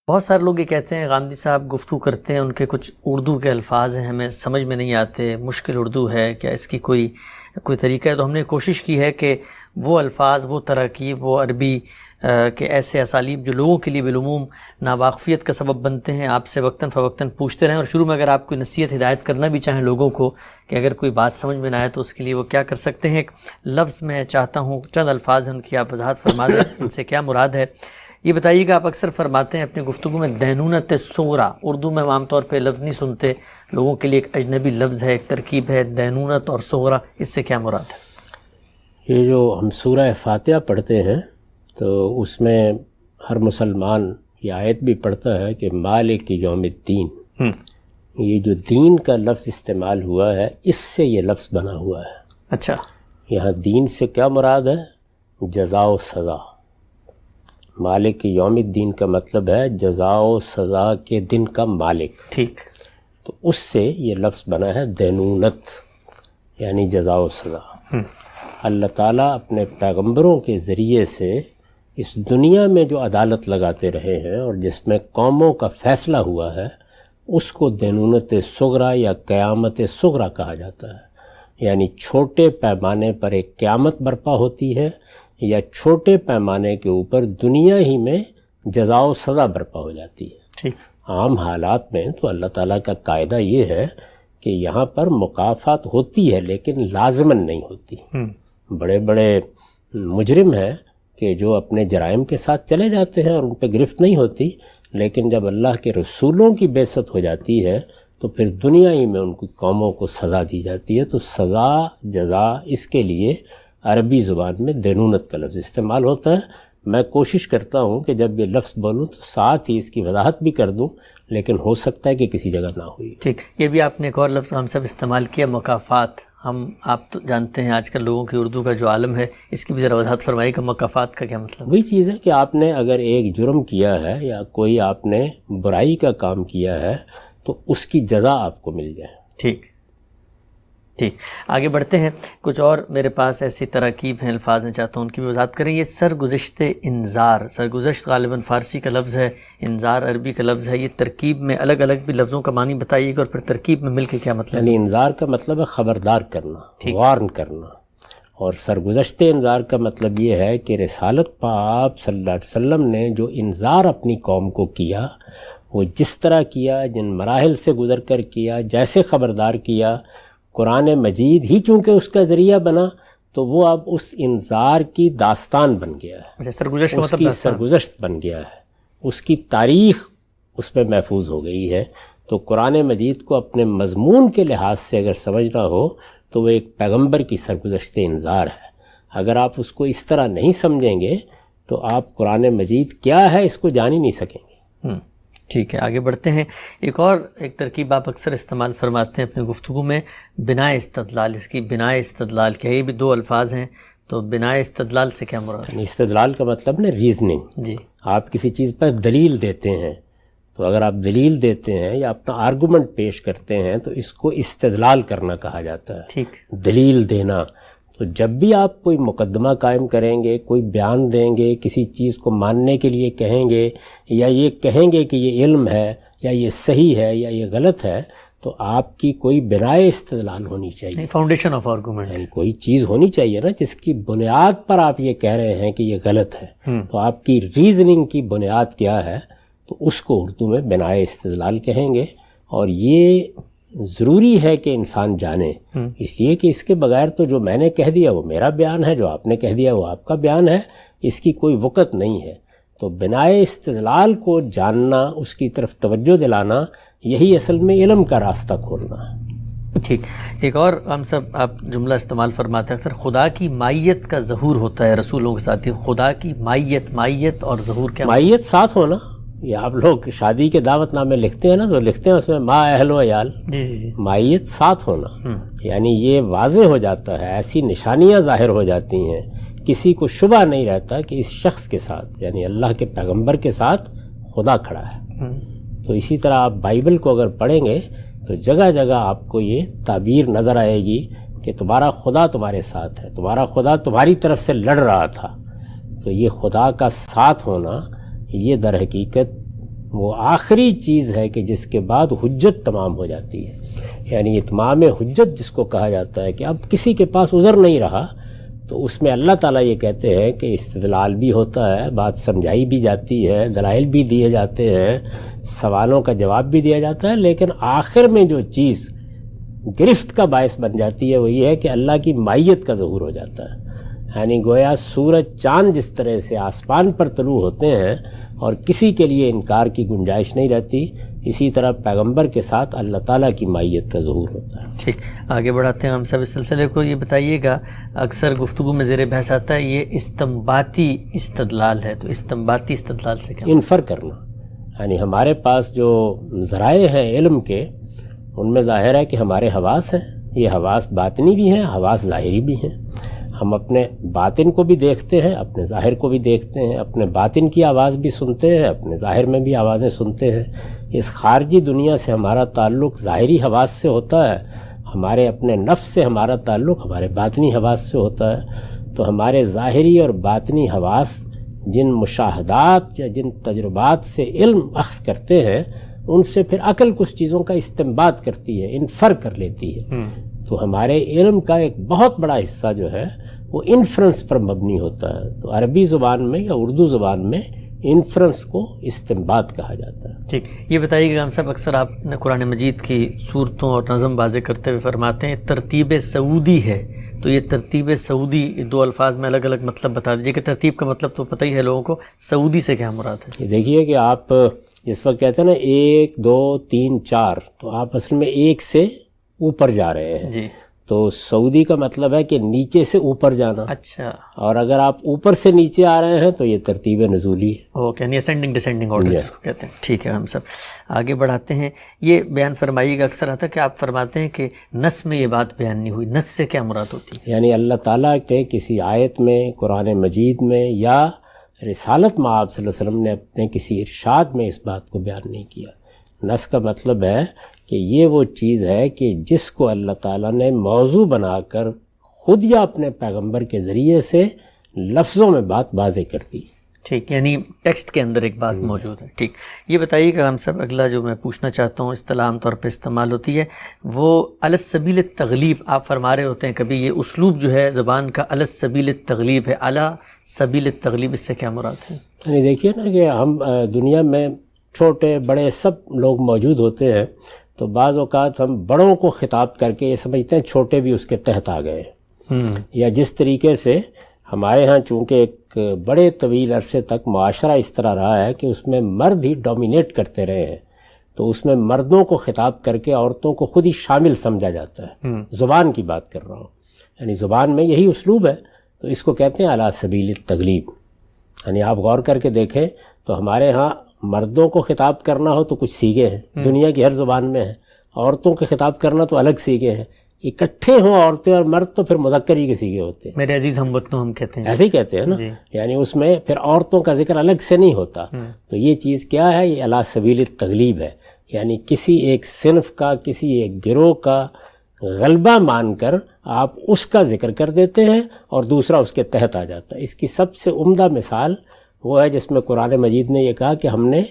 بہت سارے لوگ یہ کہتے ہیں غامدی صاحب گفتگو کرتے ہیں، ان کے کچھ اردو کے الفاظ ہیں ہمیں سمجھ میں نہیں آتے، مشکل اردو ہے، کیا اس کی کوئی طریقہ ہے؟ تو ہم نے کوشش کی ہے کہ وہ الفاظ، وہ تراکیب، وہ عربی کے ایسے اسالیب جو لوگوں کے لیے بالعموم ناواقفیت کا سبب بنتے ہیں، آپ سے وقتاً فوقتاً پوچھتے رہیں، اور شروع میں اگر آپ کوئی نصیحت ہدایت کرنا بھی چاہیں لوگوں کو کہ اگر کوئی بات سمجھ میں نہ آئے تو اس کے لیے وہ کیا کر سکتے ہیں۔ ایک لفظ میں چاہتا ہوں، چند الفاظ ہیں ان کی آپ وضاحت فرما دیں، ان سے کیا مراد ہے یہ بتائیے گا۔ آپ اکثر فرماتے ہیں اپنی گفتگو میں دینونت صغریٰ، اردو میں عام طور پہ لفظ نہیں سنتے، لوگوں کے لیے ایک اجنبی لفظ ہے، ایک ترکیب ہے دینونت اور صغریٰ، اس سے کیا مراد ہے؟ یہ جو ہم سورہ فاتحہ پڑھتے ہیں تو اس میں ہر مسلمان یہ آیت بھی پڑھتا ہے کہ مالک یوم الدین، یہ جو دین کا لفظ استعمال ہوا ہے اس سے یہ لفظ بنا ہوا ہے۔ اچھا، یہاں دین سے کیا مراد ہے؟ جزا و سزا۔ مالک یوم الدین کا مطلب ہے جزا و سزا کے دن کا مالک، ٹھیک، تو اس سے یہ لفظ بنا ہے دینونت، یعنی جزا و سزا۔ اللہ تعالیٰ اپنے پیغمبروں کے ذریعے سے اس دنیا میں جو عدالت لگاتے رہے ہیں اور جس میں قوموں کا فیصلہ ہوا ہے اس کو دینونت صغریٰ یا قیامت صغریٰ کہا جاتا ہے، یعنی چھوٹے پیمانے پر ایک قیامت برپا ہوتی ہے یا چھوٹے پیمانے کے اوپر دنیا ہی میں جزا و سزا برپا ہو جاتی ہے۔ ٹھیک، عام حالات میں تو اللہ تعالیٰ کا قاعدہ یہ ہے کہ یہاں پر مکافات ہوتی ہے لیکن لازماً نہیں ہوتی۔ بڑے بڑے مجرم ہیں کہ جو اپنے جرائم کے ساتھ چلے جاتے ہیں اور ان پہ گرفت نہیں ہوتی، لیکن جب اللہ کے رسولوں کی بعثت ہو جاتی ہے تو پھر دنیا ہی میں ان کی قوموں کو سزا دی جاتی ہے۔ تو سزا، جزا، اس کے لیے عربی زبان میں دینونت کا لفظ استعمال ہوتا ہے۔ میں کوشش کرتا ہوں کہ جب یہ لفظ بولوں تو ساتھ ہی اس کی وضاحت بھی کر دوں، لیکن ہو سکتا ہے کہ کسی جگہ نہ ہوئی۔ ٹھیک، یہ بھی آپ نے ایک اور لفظ ہم سب استعمال کیا، مکافات۔ آپ تو جانتے ہیں آج کل لوگوں کی اردو کا جو عالم ہے، اس کی بھی ذرا وضاحت فرمائی کہ مکافات کا کیا مطلب؟ وہی چیز ہے کہ آپ نے اگر ایک جرم کیا ہے یا کوئی آپ نے برائی کا کام کیا ہے تو اس کی جزا آپ کو مل جائے۔ ٹھیک ٹھیک، آگے بڑھتے ہیں۔ کچھ اور میرے پاس ایسی تراکیب ہیں، الفاظ ہیں، چاہتا ہوں ان کی بھی وضاحت کریں۔ یہ سرگزشت انذار، سرگزشت غالباً فارسی کا لفظ ہے، انذار عربی کا لفظ ہے، یہ ترکیب میں الگ الگ بھی لفظوں کا معنی بتائیے گا اور پھر ترکیب میں مل کے کیا مطلب ہے؟ یعنی انذار کا مطلب ہے خبردار کرنا، وارن کرنا، اور سرگزشت انذار کا مطلب یہ ہے کہ رسالت پاک صلی اللہ علیہ وسلم نے جو انذار اپنی قوم کو کیا، وہ جس طرح کیا، جن مراحل سے گزر کر کیا، جیسے خبردار کیا، قرآن مجید ہی چونکہ اس کا ذریعہ بنا تو وہ اب اس انذار کی داستان بن گیا ہے، اس کی سرگزشت بن گیا ہے، اس کی تاریخ اس میں محفوظ ہو گئی ہے۔ تو قرآن مجید کو اپنے مضمون کے لحاظ سے اگر سمجھنا ہو تو وہ ایک پیغمبر کی سرگزشت انذار ہے۔ اگر آپ اس کو اس طرح نہیں سمجھیں گے تو آپ قرآن مجید کیا ہے اس کو جان ہی نہیں سکیں گے۔ ٹھیک ہے، آگے بڑھتے ہیں۔ ایک ترکیب آپ اکثر استعمال فرماتے ہیں اپنی گفتگو میں، بناء استدلال۔ اس کی بناء استدلال کیا ہے؟ یہ بھی دو الفاظ ہیں، تو بناء استدلال سے کیا مراد ہے؟ استدلال کا مطلب نا ریزننگ۔ جی، آپ کسی چیز پر دلیل دیتے ہیں، تو اگر آپ دلیل دیتے ہیں یا اپنا آرگومنٹ پیش کرتے ہیں تو اس کو استدلال کرنا کہا جاتا ہے، ٹھیک، دلیل دینا۔ تو جب بھی آپ کوئی مقدمہ قائم کریں گے، کوئی بیان دیں گے، کسی چیز کو ماننے کے لیے کہیں گے یا یہ کہیں گے کہ یہ علم ہے یا یہ صحیح ہے یا یہ غلط ہے، تو آپ کی کوئی بناء استدلال ہونی چاہیے، فاؤنڈیشن آف آرگومنٹ، یعنی کوئی چیز ہونی چاہیے نا جس کی بنیاد پر آپ یہ کہہ رہے ہیں کہ یہ غلط ہے۔ تو آپ کی ریزننگ کی بنیاد کیا ہے، تو اس کو اردو میں بناء استدلال کہیں گے۔ اور یہ ضروری ہے کہ انسان جانے، اس لیے کہ اس کے بغیر تو جو میں نے کہہ دیا وہ میرا بیان ہے، جو آپ نے کہہ دیا وہ آپ کا بیان ہے، اس کی کوئی وقت نہیں ہے۔ تو بناء استدلال کو جاننا، اس کی طرف توجہ دلانا، یہی اصل میں علم کا راستہ کھولنا ہے۔ ٹھیک، ایک اور ہم سب آپ جملہ استعمال فرماتے ہیں اکثر، خدا کی مائیت کا ظہور ہوتا ہے رسولوں کے ساتھ۔ خدا کی مائیت اور ظہور کیا؟ مائیت ساتھ ہونا، یہ آپ لوگ شادی کے دعوت نامے لکھتے ہیں نا تو لکھتے ہیں اس میں ما اہل و عیال، مائیت ساتھ ہونا، یعنی یہ واضح ہو جاتا ہے، ایسی نشانیاں ظاہر ہو جاتی ہیں، کسی کو شبہ نہیں رہتا کہ اس شخص کے ساتھ، یعنی اللہ کے پیغمبر کے ساتھ خدا کھڑا ہے۔ تو اسی طرح آپ بائبل کو اگر پڑھیں گے تو جگہ جگہ آپ کو یہ تعبیر نظر آئے گی کہ تمہارا خدا تمہارے ساتھ ہے، تمہارا خدا تمہاری طرف سے لڑ رہا تھا۔ تو یہ خدا کا ساتھ ہونا، یہ در حقیقت وہ آخری چیز ہے کہ جس کے بعد حجت تمام ہو جاتی ہے. یعنی اتمام حجت جس کو کہا جاتا ہے کہ اب کسی کے پاس عذر نہیں رہا، تو اس میں اللہ تعالیٰ یہ کہتے ہیں کہ استدلال بھی ہوتا ہے، بات سمجھائی بھی جاتی ہے، دلائل بھی دیے جاتے ہیں، سوالوں کا جواب بھی دیا جاتا ہے، لیکن آخر میں جو چیز گرفت کا باعث بن جاتی ہے وہ یہ ہے کہ اللہ کی مائیت کا ظہور ہو جاتا ہے. یعنی گویا سورج چاند جس طرح سے آسمان پر طلوع ہوتے ہیں اور کسی کے لیے انکار کی گنجائش نہیں رہتی، اسی طرح پیغمبر کے ساتھ اللہ تعالیٰ کی مائیت کا ظہور ہوتا ہے. ٹھیک، آگے بڑھاتے ہیں ہم سب اس سلسلے کو. یہ بتائیے گا، اکثر گفتگو میں زیر بحث آتا ہے یہ استنباطی استدلال ہے، تو استنباطی استدلال سے کیا؟ انفر کرنا. یعنی ہمارے پاس جو ذرائع ہیں علم کے، ان میں ظاہر ہے کہ ہمارے حواس ہیں، یہ حواس باطنی بھی ہیں، حواس ظاہری بھی ہیں. ہم اپنے باطن کو بھی دیکھتے ہیں، اپنے ظاہر کو بھی دیکھتے ہیں، اپنے باطن کی آواز بھی سنتے ہیں، اپنے ظاہر میں بھی آوازیں سنتے ہیں. اس خارجی دنیا سے ہمارا تعلق ظاہری حواس سے ہوتا ہے، ہمارے اپنے نفس سے ہمارا تعلق ہمارے باطنی حواس سے ہوتا ہے. تو ہمارے ظاہری اور باطنی حواس جن مشاہدات یا جن تجربات سے علم اخذ کرتے ہیں، ان سے پھر عقل کچھ چیزوں کا استنباط کرتی ہے، انفر کر لیتی ہے. تو ہمارے علم کا ایک بہت بڑا حصہ جو ہے وہ انفرنس پر مبنی ہوتا ہے. تو عربی زبان میں یا اردو زبان میں انفرنس کو استنباط کہا جاتا ہے. ٹھیک، یہ بتائیے کہ ہم صاحب اکثر آپ نے قرآن مجید کی صورتوں اور نظم واضح کرتے ہوئے فرماتے ہیں ترتیب سعودی ہے. تو یہ ترتیب سعودی، دو الفاظ میں الگ الگ مطلب بتا دیجیے کہ ترتیب کا مطلب تو پتہ ہی ہے لوگوں کو، سعودی سے کیا مراد ہے؟ یہ دیکھیے کہ آپ جس وقت کہتے ہیں نا 1 2 3 4، تو آپ اصل میں ایک سے اوپر جا رہے ہیں. جی، تو سعودی کا مطلب ہے کہ نیچے سے اوپر جانا. اچھا، اور اگر آپ اوپر سے نیچے آ رہے ہیں تو یہ ترتیب نزولی ہے. اوکے، یعنی اسینڈنگ ڈسینڈنگ آرڈر جس کو کہتے ہیں. ٹھیک ہے، ہم سب آگے بڑھاتے ہیں. یہ بیان فرمائیے گا، اکثر آتا ہے کہ آپ فرماتے ہیں کہ نص میں یہ بات بیان نہیں ہوئی. نص سے کیا مراد ہوتی ہے؟ یعنی اللہ تعالیٰ کے کسی آیت میں، قرآن مجید میں یا رسالت میں آپ صلی اللہ علیہ وسلم نے اپنے کسی ارشاد میں اس بات کو بیان نہیں کیا. نص کا مطلب ہے کہ یہ وہ چیز ہے کہ جس کو اللہ تعالیٰ نے موضوع بنا کر خود یا اپنے پیغمبر کے ذریعے سے لفظوں میں بات واضح کر دی. ٹھیک، یعنی ٹیکسٹ کے اندر ایک بات موجود ہے. ٹھیک، یہ بتائیے کہ ہم سب اگلا جو میں پوچھنا چاہتا ہوں، اصطلاح عام طور پہ استعمال ہوتی ہے، وہ علی السبیل التغلیب. آپ فرما رہے ہوتے ہیں کبھی یہ اسلوب جو ہے زبان کا علی السبیل التغلیب ہے. علی سبیل التغلیب، اس سے کیا مراد ہے؟ یعنی دیکھیے نا کہ ہم دنیا میں چھوٹے بڑے سب لوگ موجود ہوتے ہیں، تو بعض اوقات ہم بڑوں کو خطاب کر کے یہ سمجھتے ہیں چھوٹے بھی اس کے تحت آ گئے. یا جس طریقے سے ہمارے ہاں چونکہ ایک بڑے طویل عرصے تک معاشرہ اس طرح رہا ہے کہ اس میں مرد ہی ڈومینیٹ کرتے رہے ہیں، تو اس میں مردوں کو خطاب کر کے عورتوں کو خود ہی شامل سمجھا جاتا ہے. زبان کی بات کر رہا ہوں، یعنی زبان میں یہی اسلوب ہے، تو اس کو کہتے ہیں علی سبیل التغلیب. یعنی آپ غور کر کے دیکھیں تو ہمارے ہاں مردوں کو خطاب کرنا ہو تو کچھ سیگے ہیں، دنیا کی ہر زبان میں ہیں. عورتوں کو خطاب کرنا تو الگ سیگے ہیں. اکٹھے ہوں عورتیں اور مرد تو پھر مذکر ہی کے سیگے ہوتے ہیں. میرے عزیز ہم وطنوں ہم کہتے ہیں، ایسے ہی کہتے ہیں نا. یعنی اس میں پھر عورتوں کا ذکر الگ سے نہیں ہوتا. تو یہ چیز کیا ہے؟ یہ علی سبیل التغلیب ہے. یعنی کسی ایک صنف کا، کسی ایک گروہ کا غلبہ مان کر آپ اس کا ذکر کر دیتے ہیں اور دوسرا اس کے تحت آ جاتا ہے. اس کی سب سے عمدہ مثال وہ ہے جس میں قرآن مجید نے یہ کہا کہ ہم نے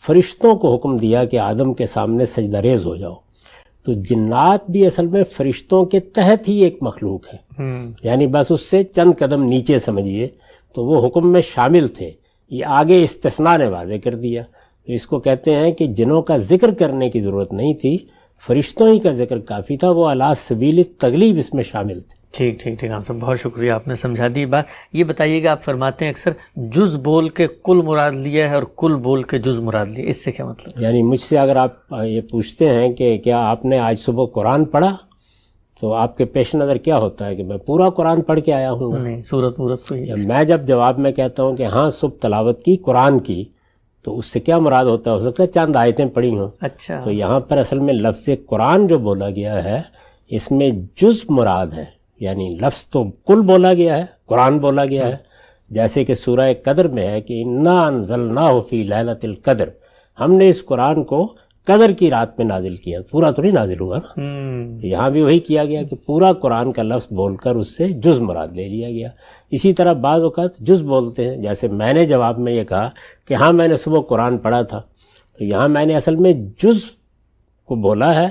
فرشتوں کو حکم دیا کہ آدم کے سامنے سجدہ ریز ہو جاؤ. تو جنات بھی اصل میں فرشتوں کے تحت ہی ایک مخلوق ہے، یعنی بس اس سے چند قدم نیچے سمجھیے. تو وہ حکم میں شامل تھے، یہ آگے استثناء نے واضح کر دیا. تو اس کو کہتے ہیں کہ جنوں کا ذکر کرنے کی ضرورت نہیں تھی، فرشتوں ہی کا ذکر کافی تھا، وہ علی سبیل التغلیب اس میں شامل تھے. ٹھیک ٹھیک ٹھیک، آپ سب بہت شکریہ، آپ نے سمجھا دی بات. یہ بتائیے گا، آپ فرماتے ہیں اکثر جز بول کے کل مراد لیا ہے اور کل بول کے جز مراد لیا، اس سے کیا مطلب؟ یعنی مجھ سے اگر آپ یہ پوچھتے ہیں کہ کیا آپ نے آج صبح قرآن پڑھا، تو آپ کے پیش نظر کیا ہوتا ہے کہ میں پورا قرآن پڑھ کے آیا ہوں. نہیں، صورت تو میں جب جواب میں کہتا ہوں کہ ہاں صبح تلاوت کی قرآن کی، تو اس سے کیا مراد ہوتا ہے؟ ہو سکتا ہے چند آیتیں پڑھی ہوں. اچھا، تو یہاں پر اصل میں لفظ قرآن جو بولا گیا ہے اس میں جز مراد ہے. یعنی لفظ تو کل بولا گیا ہے، قرآن بولا گیا ہے. جیسے کہ سورہ قدر میں ہے کہ انا انزلناہ فی لیلۃ القدر، ہم نے اس قرآن کو قدر کی رات میں نازل کیا. پورا تو نہیں نازل ہوا نا. یہاں بھی وہی کیا گیا کہ پورا قرآن کا لفظ بول کر اس سے جز مراد لے لیا گیا. اسی طرح بعض اوقات جز بولتے ہیں، جیسے میں نے جواب میں یہ کہا کہ ہاں میں نے صبح قرآن پڑھا تھا، تو یہاں میں نے اصل میں جزء کو بولا ہے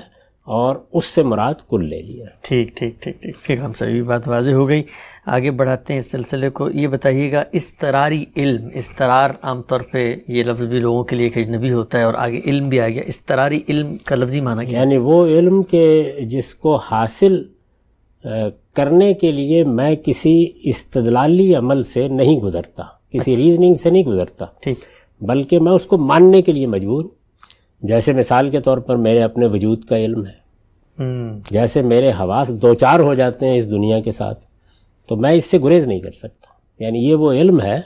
اور اس سے مراد کل لے لیا. ٹھیک ٹھیک ٹھیک ٹھیک ٹھیک، ہم سبھی بات واضح ہو گئی. آگے بڑھاتے ہیں اس سلسلے کو. یہ بتائیے گا استراری علم، استرار عام طور پہ یہ لفظ بھی لوگوں کے لیے ایک اجنبی ہوتا ہے اور آگے علم بھی آ گیا. استراری علم کا لفظی معنی کیا ہے؟ یعنی وہ علم کے جس کو حاصل کرنے کے لیے میں کسی استدلالی عمل سے نہیں گزرتا، کسی ریزننگ سے نہیں گزرتا، ٹھیک، بلکہ میں اس کو ماننے کے لیے مجبور ہوں. جیسے مثال کے طور پر میرے اپنے وجود کا علم ہے، جیسے میرے حواس دو چار ہو جاتے ہیں اس دنیا کے ساتھ، تو میں اس سے گریز نہیں کر سکتا. یعنی یہ وہ علم ہے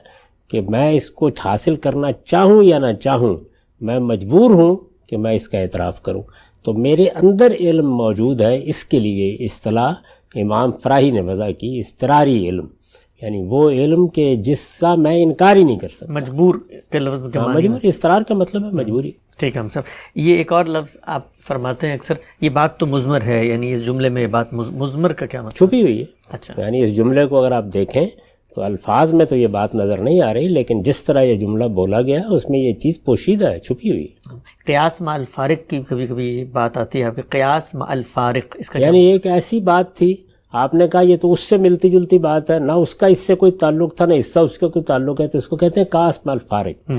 کہ میں اس کو حاصل کرنا چاہوں یا نہ چاہوں، میں مجبور ہوں کہ میں اس کا اعتراف کروں. تو میرے اندر علم موجود ہے. اس کے لیے اصطلاح امام فراہی نے وضع کی استراری علم، یعنی وہ علم کہ جس کا میں انکار ہی نہیں کر سکتا. مجبور کے لفظ کے معنی مجبور، استرار کا مطلب ہے مجبوری. ٹھیک ہے. ہم سب یہ ایک اور لفظ آپ فرماتے ہیں اکثر، یہ بات تو مضمر ہے، یعنی اس جملے میں بات مضمر کا کیا مطلب؟ چھپی ہوئی ہے. اچھا، یعنی اس جملے کو اگر آپ دیکھیں تو الفاظ میں تو یہ بات نظر نہیں آ رہی، لیکن جس طرح یہ جملہ بولا گیا اس میں یہ چیز پوشیدہ ہے، چھپی ہوئی ہے. قیاس مع الفارق کی کبھی کبھی بات آتی ہے آپ کے، قیاس مع الفارق، اس کا یعنی ایک ایسی بات تھی، آپ نے کہا یہ تو اس سے ملتی جلتی بات ہے، نہ اس کا اس سے کوئی تعلق تھا، نہ اس سے اس کا کوئی تعلق ہے، تو اس کو کہتے ہیں قیاس مع الفارق.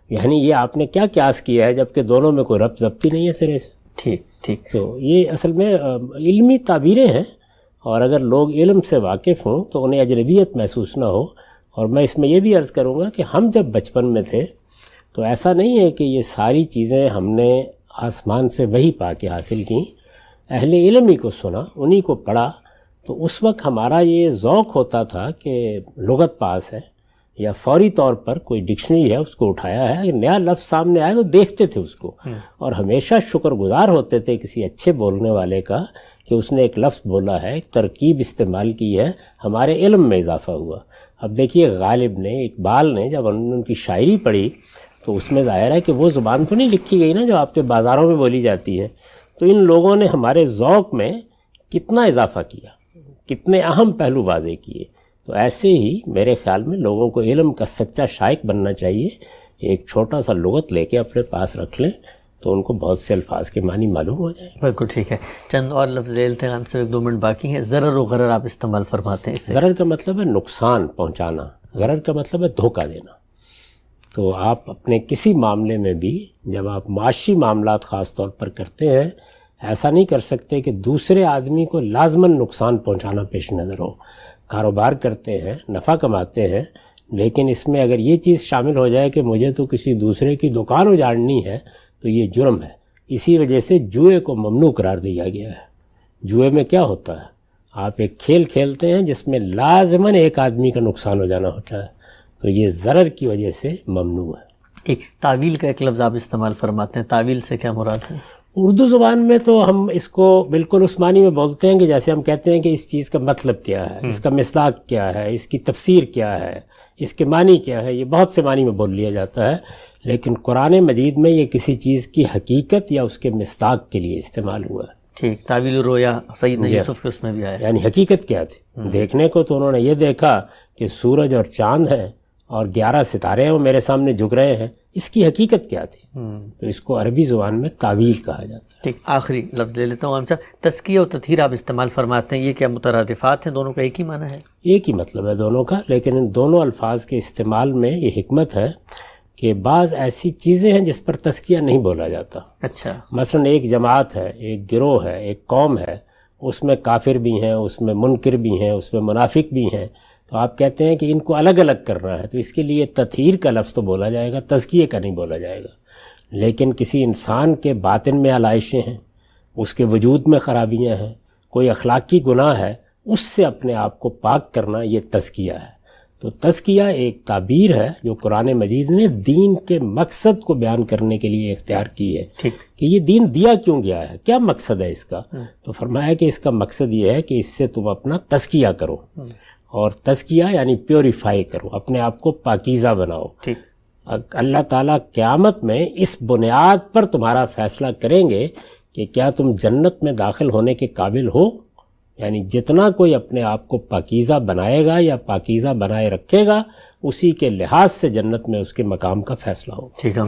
یعنی یہ آپ نے کیا قیاس کیا ہے جبکہ دونوں میں کوئی ربط ضبطی نہیں ہے سرے سے. ٹھیک ٹھیک. تو یہ اصل میں علمی تعبیریں ہیں، اور اگر لوگ علم سے واقف ہوں تو انہیں اجنبیت محسوس نہ ہو. اور میں اس میں یہ بھی عرض کروں گا کہ ہم جب بچپن میں تھے تو ایسا نہیں ہے کہ یہ ساری چیزیں ہم نے آسمان سے وحی پا کے حاصل کیں. اہل علم ہی کو سنا، انہی کو پڑھا. تو اس وقت ہمارا یہ ذوق ہوتا تھا کہ لغت پاس ہے یا فوری طور پر کوئی ڈکشنری ہے اس کو اٹھایا ہے، نیا لفظ سامنے آئے تو دیکھتے تھے اس کو، اور ہمیشہ شکر گزار ہوتے تھے کسی اچھے بولنے والے کا کہ اس نے ایک لفظ بولا ہے، ایک ترکیب استعمال کی ہے، ہمارے علم میں اضافہ ہوا. اب دیکھیے غالب نے، اقبال نے جب انہوں نے ان کی شاعری پڑھی تو اس میں ظاہر ہے کہ وہ زبان تو نہیں لکھی گئی نا جو آپ کے بازاروں میں بولی جاتی ہے. تو ان لوگوں نے ہمارے ذوق میں کتنا اضافہ کیا، کتنے اہم پہلو واضح کیے. تو ایسے ہی میرے خیال میں لوگوں کو علم کا سچا شائق بننا چاہیے. ایک چھوٹا سا لغت لے کے اپنے پاس رکھ لیں تو ان کو بہت سے الفاظ کے معنی معلوم ہو جائیں. بالکل ٹھیک ہے. چند اور لفظ لے لیتے ہیں، ہم سے 1-2 منٹ باقی ہیں. ضرر و غرر آپ استعمال فرماتے ہیں. ضرر کا مطلب ہے نقصان پہنچانا، غرر کا مطلب ہے دھوکہ دینا. تو آپ اپنے کسی معاملے میں بھی جب آپ معاشی معاملات خاص طور پر کرتے ہیں، ایسا نہیں کر سکتے کہ دوسرے آدمی کو لازماً نقصان پہنچانا پیش نظر ہو. کاروبار کرتے ہیں، نفع کماتے ہیں، لیکن اس میں اگر یہ چیز شامل ہو جائے کہ مجھے تو کسی دوسرے کی دکان اجاڑنی ہے تو یہ جرم ہے. اسی وجہ سے جوئے کو ممنوع قرار دیا گیا ہے. جوئے میں کیا ہوتا ہے، آپ ایک کھیل کھیلتے ہیں جس میں لازماً ایک آدمی کا نقصان ہو جانا ہوتا ہے، تو یہ ضرر کی وجہ سے ممنوع ہے. ایک تعویل کا ایک لفظ آپ استعمال فرماتے ہیں، تعویل سے کیا مراد ہے؟ اردو زبان میں تو ہم اس کو بالکل اس معنی میں بولتے ہیں کہ جیسے ہم کہتے ہیں کہ اس چیز کا مطلب کیا ہے، اس کا مصداق کیا ہے، اس کی تفسیر کیا ہے، اس کے معنی کیا ہے. یہ بہت سے معنی میں بول لیا جاتا ہے، لیکن قرآن مجید میں یہ کسی چیز کی حقیقت یا اس کے مصداق کے لیے استعمال ہوا ہے. ٹھیک. تعویل الرؤیا سیدنا یوسف کے اس میں بھی آیا ہے. یعنی حقیقت کیا تھی؟ دیکھنے کو تو انہوں نے یہ دیکھا کہ سورج اور چاند ہے اور 11 ستارے ہیں وہ میرے سامنے جھک رہے ہیں. اس کی حقیقت کیا تھی؟ تو اس کو عربی زبان میں تعویل کہا جاتا ہے. ٹھیک. آخری لفظ لے لیتا ہوں ہم صاحب، تزکیہ و تطہیر آپ استعمال فرماتے ہیں، یہ کیا مترادفات ہیں؟ دونوں کا ایک ہی معنی ہے؟ ایک ہی مطلب ہے دونوں کا، لیکن ان دونوں الفاظ کے استعمال میں یہ حکمت ہے کہ بعض ایسی چیزیں ہیں جس پر تزکیہ نہیں بولا جاتا. اچھا. مثلا ایک جماعت ہے، ایک گروہ ہے، ایک قوم ہے، اس میں کافر بھی ہیں، اس میں منکر بھی ہیں، اس میں منافق بھی ہیں. تو آپ کہتے ہیں کہ ان کو الگ الگ کرنا ہے، تو اس کے لیے تطہیر کا لفظ تو بولا جائے گا، تزکیے کا نہیں بولا جائے گا. لیکن کسی انسان کے باطن میں علائشیں ہیں، اس کے وجود میں خرابیاں ہیں، کوئی اخلاقی گناہ ہے، اس سے اپنے آپ کو پاک کرنا، یہ تزکیہ ہے. تو تزکیہ ایک تعبیر ہے جو قرآن مجید نے دین کے مقصد کو بیان کرنے کے لیے اختیار کی ہے کہ یہ دین دیا کیوں گیا ہے، کیا مقصد ہے اس کا. تو فرمایا کہ اس کا مقصد یہ ہے کہ اس سے تم اپنا تزکیہ کرو، اور تزکیہ یعنی پیوریفائی کرو، اپنے آپ کو پاکیزہ بناؤ. اللہ تعالیٰ قیامت میں اس بنیاد پر تمہارا فیصلہ کریں گے کہ کیا تم جنت میں داخل ہونے کے قابل ہو. یعنی جتنا کوئی اپنے آپ کو پاکیزہ بنائے گا یا پاکیزہ بنائے رکھے گا، اسی کے لحاظ سے جنت میں اس کے مقام کا فیصلہ ہوگا. ٹھیک ہے.